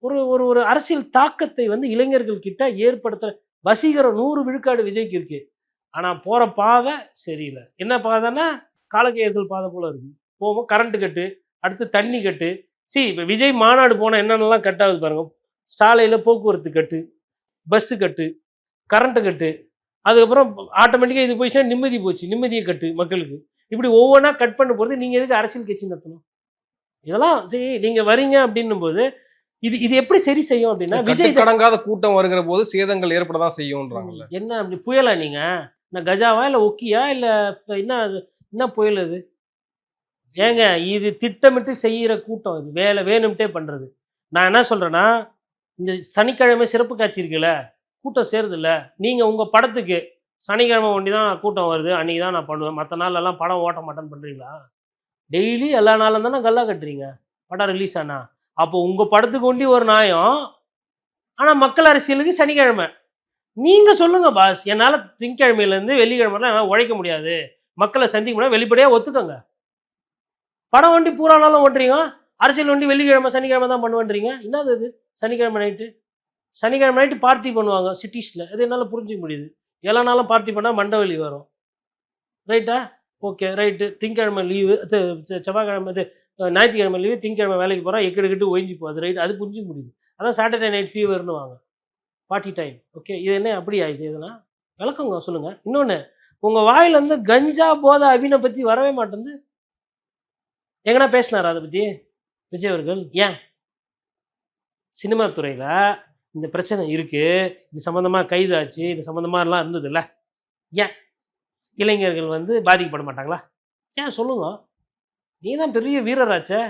ஒரு ஒரு ஒரு அரசியல் தாக்கத்தை வந்து இளைஞர்கள் கிட்ட ஏற்படுத்துற வசீகரம் 100 விழுக்காடு விஜய்க்கு இருக்கு. ஆனா போற பாதை சரியில்ல. என்ன பாதைன்னா, காலக்கையர்கள் பாதை போல இருக்கு. போவோம் கரண்ட் கட்டு, அடுத்து தண்ணி கட்டு. இப்ப விஜய் மாநாடு போனா என்னென்னலாம் கட் ஆகுது பாருங்க. சாலையில போக்குவரத்து கட்டு, பஸ் கட்டு, கரண்ட் கட்டு. அதுக்கப்புறம் ஆட்டோமேட்டிக்கா இது போயிடுச்சுன்னா நிம்மதி போச்சு. நிம்மதிய கட்டு மக்களுக்கு. இப்படி ஒவ்வொன்னா கட் பண்ண போறது நீங்க எதுக்கு அரசியல் கட்சி நடத்தணும்? இதெல்லாம் சரி நீங்க வரீங்க அப்படின்னும்போது, இது இது எப்படி சரி செய்யும் அப்படின்னா, விஜய் கட்டுக்கடங்காத கூட்டம் வருகிற போது சேதங்கள் ஏற்படதான் செய்யும்ன்றாங்கல்ல. என்ன அப்படி புயலா நீங்க? என்ன கஜாவா? இல்ல ஒக்கியா? இல்ல என்ன என்ன புயல் அது? ஏங்க இது திட்டமிட்டு செய்யற கூட்டம் இது. வேணும்ட்டே பண்றது. நான் என்ன சொல்றேன்னா, இந்த சனிக்கிழமை சிறப்பு காட்சி இருக்குல்ல, கூட்டம் சேருதுல்ல, நீங்க உங்க படத்துக்கு சனிக்கிழமை ஒண்டி தான் கூட்டம் வருது. அன்னைக்கு தான் நான் பண்ணுவேன். மத்த நாள்லலாம் படம் ஓட்ட மாட்டேன்னு பண்றீங்களா? டெய்லி எல்லா நாளும் தானே கல்லா கட்டுறீங்க. படம் ரிலீஸ் ஆனா. அப்போ உங்க படத்துக்கு ஒண்டி ஒரு நியாயம். ஆனா மக்கள் அரசியலுக்கு சனிக்கிழமை. நீங்க சொல்லுங்க பாஸ். என்னால திங்கட்கிழமையிலேருந்து வெள்ளிக்கிழமை என்னால உழைக்க முடியாது. மக்களை சந்திக்க முடியாது. வெளிப்படையா ஒத்துக்கங்க. படம் வண்டி பூரா நாளும் ஓட்டுறீங்க. அரசியல் வண்டி வெள்ளிக்கிழமை, சனிக்கிழமை தான் பண்ணுவேன்றீங்க. என்னது இது? சனிக்கிழமை நைட்டு. சனிக்கிழமை நைட்டு பார்ட்டி பண்ணுவாங்க சிட்டீஸ்ல. அது என்னால புரிஞ்சுக்க முடியுது. எல்லா நாளும் பார்ட்டி பண்ணா மண்டை வலி வரும். ரைட்டா? Okay right. திங்கட்கிழமை லீவு. செவ்வாய்க்கிழமை இது ஞாயிற்றுக்கிழமை லீவு. திங்கட்கிழமை வேலைக்கு போறான். எக்கெடுக்கட்டு ஒழிஞ்சு போகுது. ரைட். அது புரிஞ்சுக்க முடியுது. அதான் சாட்டர்டே நைட் ஃபீவர்னு வாங்க. Party time. ஓகே. இது என்ன அப்படியா இது இதெல்லாம்? விளக்கங்க சொல்லுங்க. இன்னொன்னு, உங்க வாயிலேருந்து கஞ்சா, போதை, அபினை பத்தி வரவே மாட்டேன்து. எங்கனா பேசினாரா அதை பத்தி விஜய் அவர்கள்? ஏன்? சினிமா துறையில இந்த பிரச்சனை இருக்கு. இது சம்பந்தமா கைதாச்சு. இது சம்பந்தமா எல்லாம் இருந்ததுல்ல. ஏன்? இளைஞர்கள் வந்து பாதிக்கப்பட மாட்டாங்களா? ஏன் சொல்லுங்க. நீ தான் பெரிய வீரராச்சே.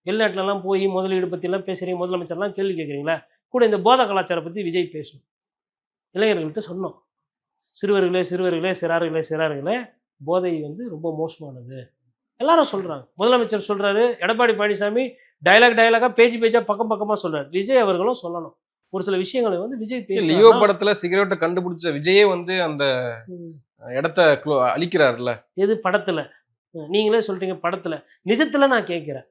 வெளிநாட்டுலலாம் போய் முதலீடு பற்றிலாம் பேசுகிறீங்க. முதலமைச்சர்லாம் கேள்வி கேட்குறீங்களா? கூட இந்த போதை கலாச்சாரம் பற்றி விஜய் பேசணும். இளைஞர்கள்ட்ட சொன்னோம். சிறுவர்களே சிறுவர்களே சிறார்களே சிறார்களே போதை வந்து ரொம்ப மோசமானது. எல்லாரும் சொல்றாங்க. முதலமைச்சர் சொல்றாரு. எடப்பாடி பழனிசாமி டயலாகா பேஜா பக்கம் பக்கமா சொல்றாரு. விஜய் அவர்களும் சொல்லணும். ஒரு சில விஷயங்களை வந்து விஜய் லியோ பேச படத்துல சிகரெட்டை கண்டுபிடிச்ச விஜயே வந்து அந்த இடத்த அழிக்கிறாருல்ல. எது படத்துல? நீங்களே சொல்றீங்க படத்துல. நிஜத்துல நான் கேட்கிறேன்.